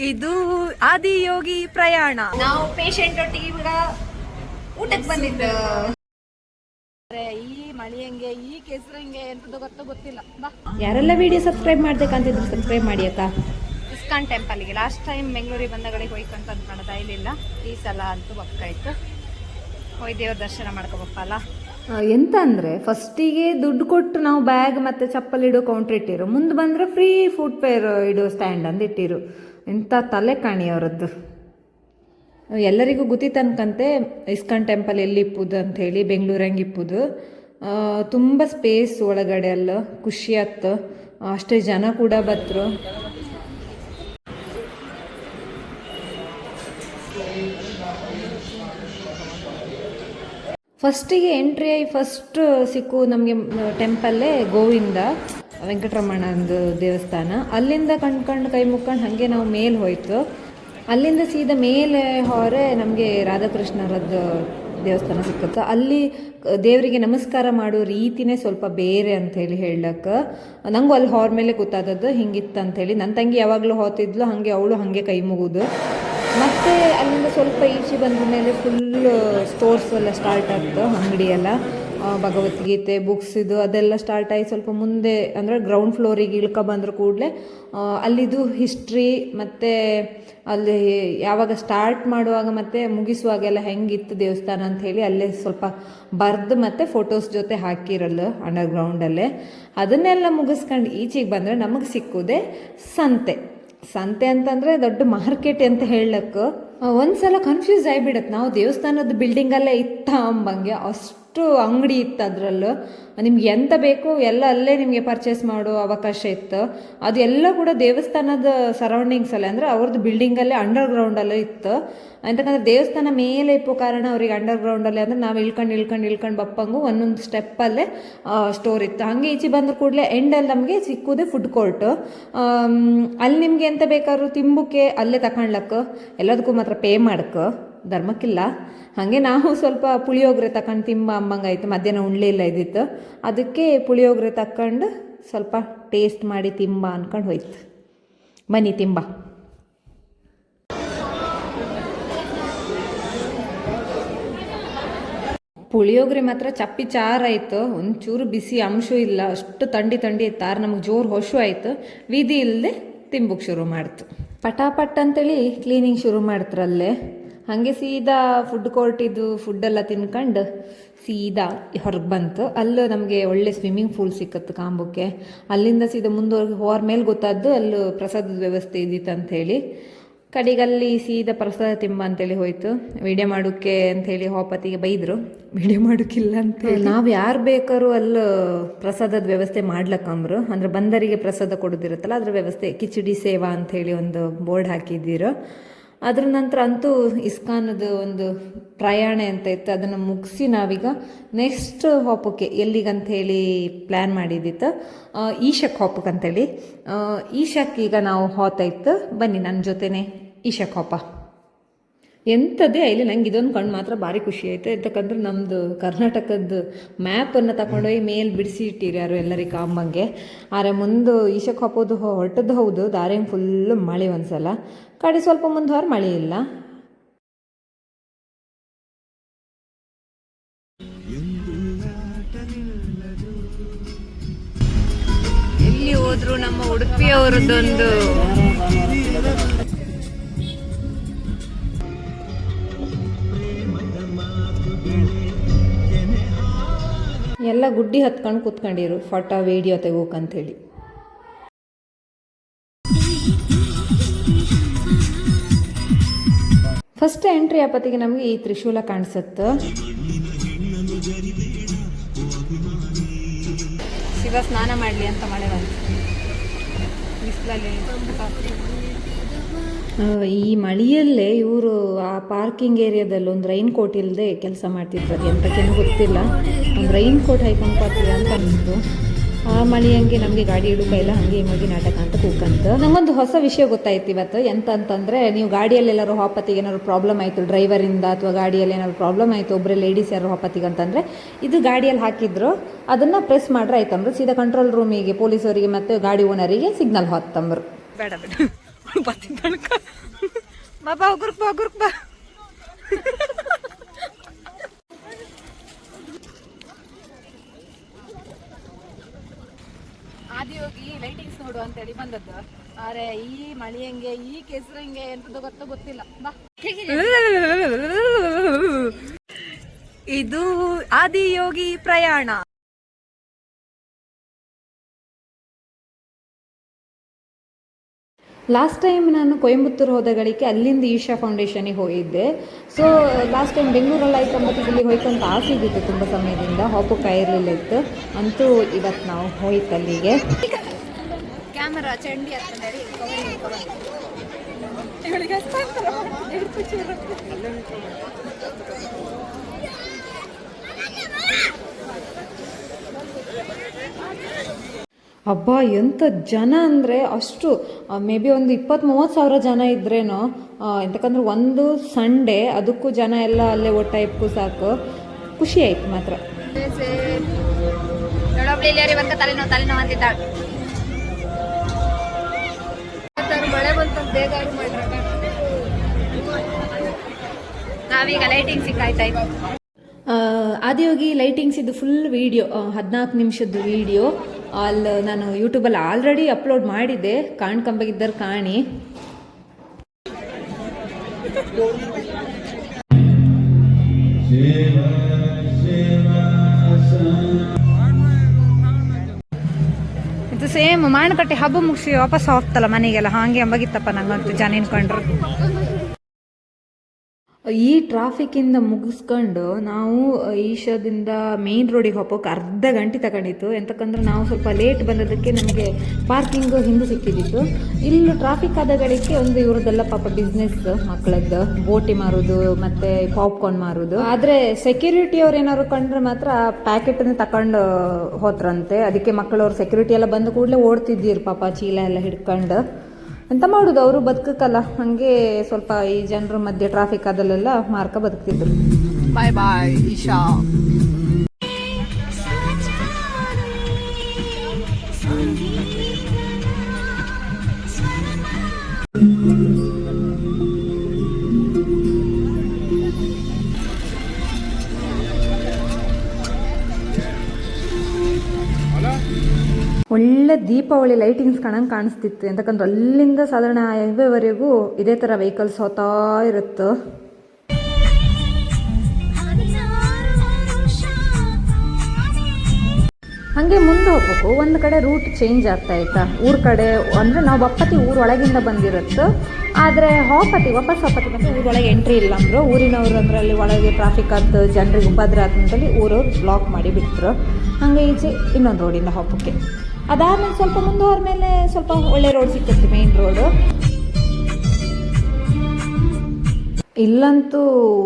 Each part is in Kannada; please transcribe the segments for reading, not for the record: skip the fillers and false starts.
ಇದು ಆದಿಯೋಗಿ ಪ್ರಯಾಣ. ನಾವು ಪೇಷಂಟ್ ಒಟ್ಟಿಗೆ ಈಗ ಊಟಕ್ಕೆ ಬಂದಿದ್ದು. ಈ ಮಳಿ ಹೆಂಗೆ, ಈ ಕೆಸರು ಹೆಂಗೆ ಎಂತದ್ದು ಗೊತ್ತಿಲ್ಲ. ಯಾರೆಲ್ಲ ವಿಡಿಯೋ ಸಬ್ಸ್ಕ್ರೈಬ್ ಮಾಡ್ಬೇಕಂತಿದ್ರು ಸಬ್ಸ್ಕ್ರೈಬ್ ಮಾಡಿ ಅಕ್ಕ. ಇಸ್ಕಾನ್ ಟೆಂಪಲ್ಗೆ ಲಾಸ್ಟ್ ಟೈಮ್ ಬೆಂಗಳೂರಿಗೆ ಬಂದಗಳಿಗೆ ಹೋಯ್ಕಂತ ಅನ್ಕೊಂಡದ, ಇಲ್ಲಿಲ್ಲ. ಈ ಸಲ ಅಂತೂ ಬಕ್ಕಾಯ್ತು, ಹೋಯ್ ದೇವ್ರ ದರ್ಶನ ಮಾಡ್ಕೋಬೇಕಲ್ಲ. ಎಂತ ಅಂದರೆ ಫಸ್ಟಿಗೆ ದುಡ್ಡು ಕೊಟ್ಟು ನಾವು ಬ್ಯಾಗ್ ಮತ್ತು ಚಪ್ಪಲಿ ಇಡೋ ಕೌಂಟ್ರ್ ಇಟ್ಟಿರು, ಮುಂದೆ ಬಂದರೆ ಫ್ರೀ ಫುಟ್ವೇರ್ ಇಡೋ ಸ್ಟ್ಯಾಂಡ್ ಅಂತ ಇಟ್ಟಿರು. ಎಂಥ ತಲೆ ಕಾಣಿ ಅವರದ್ದು. ಎಲ್ಲರಿಗೂ ಗೊತ್ತಿತ್ತನ್ಕಂತೆ ಇಸ್ಕಾನ್ ಟೆಂಪಲ್ ಎಲ್ಲಿ ಇಪ್ಪುದು ಅಂಥೇಳಿ, ಬೆಂಗಳೂರಂಗೆ ಇಪ್ಪುದು. ತುಂಬ ಸ್ಪೇಸ್ ಒಳಗಡೆ ಅಲ್ಲ, ಖುಷಿ ಆಯ್ತು. ಅಷ್ಟೇ ಜನ ಕೂಡ ಬತ್ತರು. ಫಸ್ಟಿಗೆ ಎಂಟ್ರಿ ಆಗಿ ಫಸ್ಟ್ ಸಿಕ್ಕು ನಮಗೆ ಟೆಂಪಲ್ಲೇ ಗೋವಿಂದ ವೆಂಕಟರಮಣಂದು ದೇವಸ್ಥಾನ. ಅಲ್ಲಿಂದ ಕಣ್ಕೊಂಡು ಕೈ ಮುಕ್ಕೊಂಡು ಹಾಗೆ ನಾವು ಮೇಲೆ ಹೋಯ್ತು. ಅಲ್ಲಿಂದ ಸೀದಾ ಮೇಲೆ ಹೊರೆ ನಮಗೆ ರಾಧಾಕೃಷ್ಣರದ್ದು ದೇವಸ್ಥಾನ ಸಿಕ್ಕುತ್ತೆ. ಅಲ್ಲಿ ದೇವರಿಗೆ ನಮಸ್ಕಾರ ಮಾಡೋ ರೀತಿನೇ ಸ್ವಲ್ಪ ಬೇರೆ ಅಂಥೇಳಿ ಹೇಳಕ್ಕೆ ನನಗೂ ಅಲ್ಲಿ ಹೊರ ಮೇಲೆ ಗೊತ್ತಾದದ್ದು ಹಿಂಗಿತ್ತು ಅಂಥೇಳಿ. ನನ್ನ ತಂಗಿ ಯಾವಾಗಲೂ ಹೋಗ್ತಿದ್ಲು, ಹಾಗೆ ಅವಳು ಹಾಗೆ ಕೈ ಮುಗುದು. ಮತ್ತು ಅಲ್ಲಿಂದ ಸ್ವಲ್ಪ ಈಚೆ ಬಂದ ಮೇಲೆ ಫುಲ್ ಸ್ಟೋರ್ಸ್ ಎಲ್ಲ ಸ್ಟಾರ್ಟ್ ಆಗ್ತು, ಅಂಗಡಿ ಎಲ್ಲ ಭಗವದ್ಗೀತೆ ಬುಕ್ಸ್ ಇದು ಅದೆಲ್ಲ ಸ್ಟಾರ್ಟ್ ಆಗಿ ಸ್ವಲ್ಪ ಮುಂದೆ ಅಂದರೆ ಗ್ರೌಂಡ್ ಫ್ಲೋರಿಗೆ ಇಳ್ಕೊ ಬಂದ್ರ ಕೂಡಲೇ ಅಲ್ಲಿದು ಹಿಸ್ಟ್ರಿ ಮತ್ತು ಅಲ್ಲಿ ಯಾವಾಗ ಸ್ಟಾರ್ಟ್ ಮಾಡುವಾಗ ಮತ್ತು ಮುಗಿಸುವಾಗೆಲ್ಲ ಹೆಂಗಿತ್ತು ದೇವಸ್ಥಾನ ಅಂಥೇಳಿ ಅಲ್ಲೇ ಸ್ವಲ್ಪ ಬರೆದು ಮತ್ತು ಫೋಟೋಸ್ ಜೊತೆ ಹಾಕಿರಲ್ಲ ಅಂಡರ್ ಗ್ರೌಂಡಲ್ಲೇ. ಅದನ್ನೆಲ್ಲ ಮುಗಿಸ್ಕೊಂಡು ಈಚೆಗೆ ಬಂದರೆ ನಮಗೆ ಸಿಕ್ಕುದೇ ಸಂತೆ ಅಂತಂದರೆ ದೊಡ್ಡ ಮಾರ್ಕೆಟ್ ಅಂತ ಹೇಳಕ್ಕೆ ಒಂದ್ಸಲ ಕನ್ಫ್ಯೂಸ್ ಆಗಿಬಿಡತ್ತೆ. ನಾವು ದೇವಸ್ಥಾನದ ಬಿಲ್ಡಿಂಗಲ್ಲೇ ಇತ್ತ ಅಂಬಂಗೆ ಅಷ್ಟು ಅಂಗಡಿ ಇತ್ತು. ಅದರಲ್ಲೂ ನಿಮ್ಗೆ ಎಂತ ಬೇಕು ಎಲ್ಲ ಅಲ್ಲೇ ನಿಮಗೆ ಪರ್ಚೇಸ್ ಮಾಡೋ ಅವಕಾಶ ಇತ್ತು. ಅದೆಲ್ಲ ಕೂಡ ದೇವಸ್ಥಾನದ ಸರೌಂಡಿಂಗ್ಸಲ್ಲೇ ಅಂದರೆ ಅವ್ರದ್ದು ಬಿಲ್ಡಿಂಗಲ್ಲೇ ಅಂಡರ್ ಗ್ರೌಂಡಲ್ಲೇ ಇತ್ತು. ಅಂತಕ್ಕಂದ್ರೆ ದೇವಸ್ಥಾನ ಮೇಲೆ ಇಪ್ಪೋ ಕಾರಣ ಅವ್ರಿಗೆ ಅಂಡರ್ ಗ್ರೌಂಡಲ್ಲೇ ಅಂದರೆ ನಾವು ಇಳ್ಕೊಂಡು ಬಪ್ಪಂಗು ಒಂದೊಂದು ಸ್ಟೆಪ್ಪಲ್ಲೇ ಸ್ಟೋರ್ ಇತ್ತು. ಹಾಗೆ ಈಚೆ ಬಂದ ಕೂಡಲೇ ಎಂಡಲ್ಲಿ ನಮಗೆ ಸಿಕ್ಕುದೇ ಫುಡ್ ಕೋರ್ಟು. ಅಲ್ಲಿ ನಿಮ್ಗೆ ಎಂತ ಬೇಕಾದ್ರೂ ತಿಂಬಕ್ಕೆ ಅಲ್ಲೇ ತಗೊಳ್ಲಕ್ಕೆ, ಎಲ್ಲದಕ್ಕೂ ಮಾತ್ರ ಪೇ ಮಾಡಕ್ಕೆ, ಧರ್ಮಕ್ಕಿಲ್ಲ. ಹಾಗೆ ನಾವು ಸ್ವಲ್ಪ ಪುಳಿಯೋಗರೆ ತಗೊಂಡು ತಿಂಬ ಅಂಬಂಗಾಯ್ತು. ಮಧ್ಯಾಹ್ನ ಉಣ್ಲೇ ಇಲ್ಲ ಇದ್ದಿತ್ತು, ಅದಕ್ಕೆ ಪುಳಿಯೋಗರೆ ತಗೊಂಡು ಸ್ವಲ್ಪ ಟೇಸ್ಟ್ ಮಾಡಿ ತಿಂಬ ಅಂದ್ಕೊಂಡು ಹೋಯ್ತು. ಬನ್ನಿ ತಿಂಬ. ಪುಳಿಯೋಗರೆ ಮಾತ್ರ ಚಪ್ಪಿ ಚಾರಾಯಿತು, ಒಂಚೂರು ಬಿಸಿ ಅಂಶ ಇಲ್ಲ, ಅಷ್ಟು ಥಂಡಿ ಇತ್ತು. ನಮಗೆ ಜೋರು ಹೊಶು ಆಯಿತು, ವಿಧಿ ಇಲ್ಲದೆ ತಿಂಬಕ್ಕೆ ಶುರು ಮಾಡ್ತು. ಪಟಾಪಟ್ ಅಂತೇಳಿ ಕ್ಲೀನಿಂಗ್ ಶುರು ಮಾಡ್ತಾರಲ್ಲೇ. ಹಾಗೆ ಸೀದಾ ಫುಡ್ ಕೋರ್ಟಿದ್ದು ಫುಡ್ಡೆಲ್ಲ ತಿನ್ಕೊಂಡು ಸೀದಾ ಹೊರಗೆ ಬಂತು. ಅಲ್ಲೂ ನಮಗೆ ಒಳ್ಳೆ ಸ್ವಿಮ್ಮಿಂಗ್ ಪೂಲ್ ಸಿಕ್ಕತ್ತು ಕಾಂಬಕ್ಕೆ. ಅಲ್ಲಿಂದ ಸೀದಾ ಮುಂದುವರೆಗೆ ಹೋರ ಮೇಲೆ ಗೊತ್ತಾದ್ದು ಅಲ್ಲೂ ಪ್ರಸಾದದ ವ್ಯವಸ್ಥೆ ಇದ್ದಿತ್ತು ಅಂಥೇಳಿ. ಕಡೆಗಲ್ಲಿ ಸೀದಾ ಪ್ರಸಾದ ತಿಂಬ ಅಂತೇಳಿ ಹೋಯ್ತು. ವಿಡಿಯೋ ಮಾಡೋಕ್ಕೆ ಅಂಥೇಳಿ ಹೋಪತಿಗೆ ಬೈದರು, ವಿಡಿಯೋ ಮಾಡೋಕ್ಕಿಲ್ಲ ಅಂತೇಳಿ. ನಾವು ಯಾರು ಬೇಕಾದ್ರೂ ಅಲ್ಲಿ ಪ್ರಸಾದದ ವ್ಯವಸ್ಥೆ ಮಾಡ್ಲಕ್ಕಂಬ್ರು, ಅಂದರೆ ಬಂದರಿಗೆ ಪ್ರಸಾದ ಕೊಡೋದಿರುತ್ತಲ್ಲ ಅದ್ರ ವ್ಯವಸ್ಥೆ. ಕಿಚಡಿ ಸೇವಾ ಅಂಥೇಳಿ ಒಂದು ಬೋರ್ಡ್ ಹಾಕಿದ್ದೀರು. ಅದ್ರ ನಂತರ ಅಂತೂ ಇಸ್ಕಾನದ ಒಂದು ಪ್ರಯಾಣ ಅಂತ ಇತ್ತು, ಅದನ್ನು ಮುಗಿಸಿ ನಾವೀಗ ನೆಕ್ಸ್ಟ್ ಹೋಪಕ್ಕೆ ಎಲ್ಲಿಗಂಥೇಳಿ ಪ್ಲ್ಯಾನ್ ಮಾಡಿದ್ದಿತ್ತು, ಈಶಕ್ಕೆ ಹೋಪಕ್ಕಂತೇಳಿ. ಈಶಕ್ಕೆ ಈಗ ನಾವು ಹೋತಾಯಿತ್ತು. ಬನ್ನಿ ನನ್ನ ಜೊತೆನೇ ಈಶಕ್ಕೆ ಹೋಪ. ಎಂಥದ್ದೇ ಇಲ್ಲಿ ನಂಗೆ ಇದೊಂದು ಕಣ್ಣು ಮಾತ್ರ ಭಾರಿ ಖುಷಿ ಆಯಿತು. ಯಾಕಂದ್ರೆ ನಮ್ಮದು ಕರ್ನಾಟಕದ ಮ್ಯಾಪನ್ನು ತಗೊಂಡೋಗಿ ಮೇಲೆ ಬಿಡಿಸಿ ಇಟ್ಟಿರಿ ಯಾರು ಎಲ್ಲರಿಗೆ ಕಾಂಬಂಗೆ. ಆದರೆ ಮುಂದೆ ಈಶಕ್ಕೆ ಹೋಗೋದು ಹೊರಟದ್ದು ಹೌದು, ದಾರಿಂಗ್ ಫುಲ್ಲು ಮಳೆ ಒಂದ್ಸಲ, ಕಡೆ ಸ್ವಲ್ಪ ಮುಂದೆ ಹೊರ ಮಳೆ ಇಲ್ಲ. ಎಲ್ಲಿ ಹೋದ್ರು ನಮ್ಮ ಉಡುಪಿಯವರದ್ದೊಂದು ಎಲ್ಲ ಗುಡ್ಡಿ ಹತ್ಕೊಂಡು ಕೂತ್ಕೊಂಡಿರು ಫೋಟೋ ವಿಡಿಯೋ ತೆಗೋಕಂತೇಳಿ. ಫಸ್ಟ್ ಎಂಟ್ರಿ ಆಪತ್ತಿಗೆ ನಮಗೆ ಈ ತ್ರಿಶೂಲ ಕಾಣಿಸುತ್ತೆ. ಶಿವ ಸ್ನಾನ ಮಾಡಲಿ ಅಂತ ಮಳೆ ಬಂತು ಬಿಸಿಲಲ್ಲಿ. ಈ ಮಳೆಯಲ್ಲೇ ಇವರು ಆ ಪಾರ್ಕಿಂಗ್ ಏರಿಯಾದಲ್ಲಿ ಒಂದು ರೈನ್ ಕೋಟ್ ಇಲ್ಲದೆ ಕೆಲಸ ಮಾಡ್ತಿದ್ರು. ಅದು ಎಂತಕ್ಕೇನು ಗೊತ್ತಿಲ್ಲ, ಒಂದು ರೈನ್ ಕೋಟ್ ಹಾಕೊಂಡು ಪಾರ್ತೀವಿ ಅಂತ ಅನ್ನಿಸ್ತು. ಆ ಮಳೆ ಹಂಗೆ ನಮಗೆ ಗಾಡಿ ಇಡೋ ಕೈಲ ಹಾಗೆ ಮಗಿ ನಾಟಕ ಅಂತ ಕೂಕಂತ. ನಂಗೊಂದು ಹೊಸ ವಿಷಯ ಗೊತ್ತಾಯ್ತು ಇವತ್ತು. ಎಂತ ಅಂತಂದರೆ, ನೀವು ಗಾಡಿಯಲ್ಲಿ ಎಲ್ಲರೂ ಹೋಪತ್ತಿಗೆ ಏನಾದ್ರು ಪ್ರಾಬ್ಲಮ್ ಆಯಿತು ಡ್ರೈವರಿಂದ ಅಥವಾ ಗಾಡಿಯಲ್ಲಿ ಏನಾದ್ರು ಪ್ರಾಬ್ಲಮ್ ಆಯಿತು, ಒಬ್ಬರೇ ಲೇಡೀಸ್ ಯಾರು ಹೋಪತ್ತಿಗೆ ಅಂತಂದರೆ ಇದು ಗಾಡಿಯಲ್ಲಿ ಹಾಕಿದ್ರು, ಅದನ್ನು ಪ್ರೆಸ್ ಮಾಡ್ರೆ ಆಯ್ತಂಬ್ರು. ಸೀದಾ ಕಂಟ್ರೋಲ್ ರೂಮಿಗೆ ಪೊಲೀಸವರಿಗೆ ಮತ್ತು ಗಾಡಿ ಓನರಿಗೆ ಸಿಗ್ನಲ್ ಹೊತ್ತಂಬ್ರು. ಬೇಡ ಬರ್ತೀನಿ ತನಕ ಬಾಬಾ ಹೋಗ್ರಕ್ ಬಾ ಆದಿಯೋಗಿ ಲೈಟಿಂಗ್ಸ್ ನೋಡು ಅಂತೇಳಿ ಬಂದದ್ದು. ಆದ್ರೆ ಈ ಮಳಿ ಹೆಂಗೆ ಈ ಕೆಸರು ಹೆಂಗೆ ಎಂತದ್ದು ಗೊತ್ತಿಲ್ಲ. ಬಾ ಇದು ಆದಿಯೋಗಿ ಪ್ರಯಾಣ. ಲಾಸ್ಟ್ ಟೈಮ್ ನಾನು ಕೊಯಂಬತ್ತೂರು ಹೋದಗಳಿಗೆ ಅಲ್ಲಿಂದ ಈಶಾ ಫೌಂಡೇಶನಿಗೆ ಹೋಗಿದ್ದೆ. ಸೊ ಲಾಸ್ಟ್ ಟೈಮ್ ಬೆಂಗಳೂರಲ್ಲಿ ಆಯ್ತು ಇಲ್ಲಿಗೆ ಹೋಯ್ತಂತ ಆಸೆ ಇದ್ದಿತ್ತು ತುಂಬ ಸಮಯದಿಂದ, ಹೋಗೋಕೆ ಇರಲಿಲ್ಲ ಇತ್ತು. ಅಂತೂ ಇವತ್ತು ನಾವು ಹೋಯ್ತು ಅಲ್ಲಿಗೆ. ಕ್ಯಾಮರಾ ಚಂಡಿ ಅಂತಂದೇಳಿ ಹಬ್ಬ ಎಂಥ ಜನ ಅಂದರೆ ಅಷ್ಟು, ಮೇ ಬಿ ಒಂದು 20-30 ಸಾವಿರ ಜನ ಇದ್ರೇನೋ. ಎಂತಕ್ಕಂದ್ರೆ ಒಂದು ಸಂಡೇ, ಅದಕ್ಕೂ ಜನ ಎಲ್ಲ ಅಲ್ಲೇ ಒಟ್ಟಾಯ್ಕು ಸಾಕು. ಖುಷಿ ಆಯ್ತು ಮಾತ್ರ. ತಲೆನೋವು ಅಂತಿದ್ದಾಳೆ. ಮಳೆ ಬಂತು ಬೇಗ ನಾವೀಗ ಲೈಟಿಂಗ್ ಸಿಕ್ಕಾಯ್ತಾ. ಆದಿಯೋಗಿ ಲೈಟಿಂಗ್ಸ್ ಇದು ಫುಲ್ ವೀಡಿಯೋ, 14 ನಿಮಿಷದ್ದು ವೀಡಿಯೋ ಅಲ್ಲಿ ನಾನು ಯೂಟ್ಯೂಬಲ್ಲಿ ಆಲ್ರೆಡಿ ಅಪ್ಲೋಡ್ ಮಾಡಿದ್ದೆ. ಕಾಣ್ಕೊಂಬಗಿದ್ದಾರೆ ಕಾಣಿ. ಇದು ಸೇಮ್ ಮಾಣಕಟ್ಟೆ ಹಬ್ಬ ಮುಗಿಸಿ ವಾಪಸ್ ಹೋಗ್ತಲ್ಲ ಮನೆಗೆಲ್ಲ, ಹಾಗೆ ಅಂಬಾಗಿತ್ತಪ್ಪ ನಂಗಂತೂ ಜನ ನಿನ್ಕೊಂಡ್ರು. ಈ ಟ್ರಾಫಿಕ್ಕಿಂದ ಮುಗಿಸ್ಕೊಂಡು ನಾವು ಈಶಾದಿಂದ ಮೇನ್ ರೋಡಿಗೆ ಹೋಗೋಕೆ ಅರ್ಧ ಗಂಟೆ ತಗೊಂಡಿತ್ತು. ಎಂತಕ್ಕಂದ್ರೆ ನಾವು ಸ್ವಲ್ಪ ಲೇಟ್ ಬಂದದಕ್ಕೆ ನಮಗೆ ಪಾರ್ಕಿಂಗ್ ಹಿಂದೆ ಸಿಕ್ಕಿದ್ದಿತ್ತು. ಇಲ್ಲಿ ಟ್ರಾಫಿಕ್ ಆದ ಗಳಿಗೆ ಒಂದು ಇವ್ರದ್ದೆಲ್ಲ ಪಾಪ ಬಿಸ್ನೆಸ್ ಮಕ್ಕಳದ್ದು ಬೋಟಿ ಮಾರೋದು ಮತ್ತು ಪಾಪ್ಕಾರ್ನ್ ಮಾರೋದು. ಆದರೆ ಸೆಕ್ಯೂರಿಟಿ ಅವ್ರು ಏನಾದ್ರು ಕಂಡ್ರೆ ಮಾತ್ರ ಪ್ಯಾಕೆಟನ್ನು ತಗೊಂಡು ಹೋದ್ರಂತೆ. ಅದಕ್ಕೆ ಮಕ್ಕಳವ್ರು ಸೆಕ್ಯೂರಿಟಿ ಎಲ್ಲ ಬಂದ ಕೂಡಲೇ ಓಡ್ತಿದ್ದೀರು ಪಾಪ, ಚೀಲ ಎಲ್ಲ ಹಿಡ್ಕೊಂಡು. ಎಂತ ಮಾಡೋದು, ಅವರು ಬದುಕಕ್ಕಲ್ಲ, ಹಾಗೆ ಸ್ವಲ್ಪ ಈ ಜನರ ಮಧ್ಯೆ ಟ್ರಾಫಿಕ್ ಅದಲ್ಲೆಲ್ಲ ಮಾರ್ಕ ಬದುಕ್ತಿದ್ರು. ಬಾಯ್ ಬಾಯ್ ಈಶಾ. ಒಳ್ಳೆ ದೀಪಾವಳಿ ಲೈಟಿಂಗ್ಸ್ ಕಾಣಿಸ್ತಿತ್ತು. ಎಂತಕ್ಕಂದ್ರೆ ಅಲ್ಲಿಂದ ಸಾಧಾರಣ ಹೈವೇವರೆಗೂ ಇದೇ ಥರ ವೆಹಿಕಲ್ಸ್ ಹೋಗ್ತಾ ಇರುತ್ತೆ. ಹಾಗೆ ಮುಂದೆ ಹೋಗ್ಬೇಕು. ಒಂದು ಕಡೆ ರೂಟ್ ಚೇಂಜ್ ಆಗ್ತಾ ಆಯ್ತಾ, ಊರ ಕಡೆ ಅಂದರೆ ನಾವು ಬಪ್ಪತಿ ಊರೊಳಗಿಂದ ಬಂದಿರುತ್ತೆ. ಆದರೆ ವಾಪಸ್ ಹೋಪತಿ ಮತ್ತು ಊರೊಳಗೆ ಎಂಟ್ರಿ ಇಲ್ಲ ಅಂದರು. ಊರಿನವರು ಅಂದ್ರೆ ಅಲ್ಲಿ ಒಳಗೆ ಟ್ರಾಫಿಕ್ ಆಯ್ತು, ಜನರಿಗೆ ಉಪದ್ರ ಅಂತಂತೇಳಿ ಊರವ್ರು ಬ್ಲಾಕ್ ಮಾಡಿ ಬಿಟ್ಟರು. ಹಾಗೆ ಈಚೆ ಇನ್ನೊಂದು ರೋಡಿಂದ ಹೋಗೋಕ್ಕೆ. ಅದಾದ್ಮೇಲೆ ಸ್ವಲ್ಪ ಮುಂದೆ ಹೋದ್ಮೇಲೆ ಸ್ವಲ್ಪ ಒಳ್ಳೆ ರೋಡ್ ಸಿಕ್ಕುತ್ತೆ, ಮೇನ್ ರೋಡು. ಇಲ್ಲಂತೂ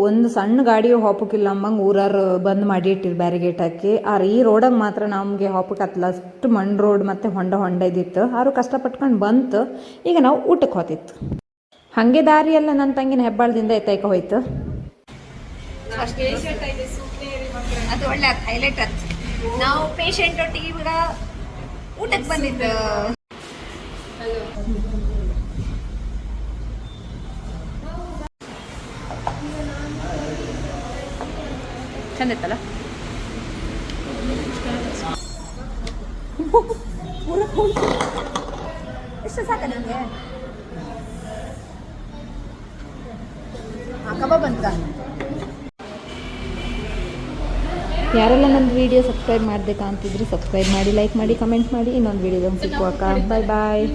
ಒಂದು ಸಣ್ಣ ಗಾಡಿಯು ಹೋಪಕ್ಕಿಲ್ಲ ಅಂಬಂಗೆ ಊರಾರು ಬಂದ್ ಮಾಡಿ ಇಟ್ಟಿರು ಬ್ಯಾರಿಗೇಟ್ ಹಾಕಿ. ಆದ್ರೆ ಈ ರೋಡಾಗ ಮಾತ್ರ ನಮಗೆ ಹೋಪಕ್ಕೆ ಹತ್ತಲ್ಲ, ಅಷ್ಟು ಮಣ್ಣು ರೋಡ್ ಮತ್ತು ಹೊಂಡ ಇದ್ದಿತ್ತು. ಆರು ಕಷ್ಟಪಟ್ಕೊಂಡು ಬಂತು. ಈಗ ನಾವು ಊಟಕ್ಕೆ ಹೋತಿತ್ತು. ಹಾಗೆ ದಾರಿಯೆಲ್ಲ ನನ್ನ ತಂಗಿನ ಹೆಬ್ಬಾಳದಿಂದ ಎತ್ತೈಕ ಹೋಯ್ತು. ಅದು ಒಳ್ಳೆ ಹೈಲೈಟ್ ಅದು. ನಾವು ಪೇಷಂಟ್ ಒಟ್ಟಿಗೆ ಇವಾಗ ಊಟಕ್ಕೆ ಬಂದಿದ್ದು. ಚಂದ ಇತ್ತಲ್ಲ. ಎಷ್ಟು ಸಾಕ ನಿಮಗೆ? ಕಬಾಬ್ ಅಂತ. ಯಾರೆಲ್ಲ ನನ್ನ ವಿಡಿಯೋ ಸಬ್ಸ್ಕ್ರೈಬ್ ಮಾಡಬೇಕಾ ಅಂತಿದ್ರು ಸಬ್ಸ್ಕ್ರೈಬ್ ಮಾಡಿ, ಲೈಕ್ ಮಾಡಿ, ಕಮೆಂಟ್ ಮಾಡಿ. ಇನ್ನೊಂದು ವಿಡಿಯೋದಲ್ಲಿ ಸಿಕ್ಕುವಾಗ ಬಾಯ್ ಬಾಯ್.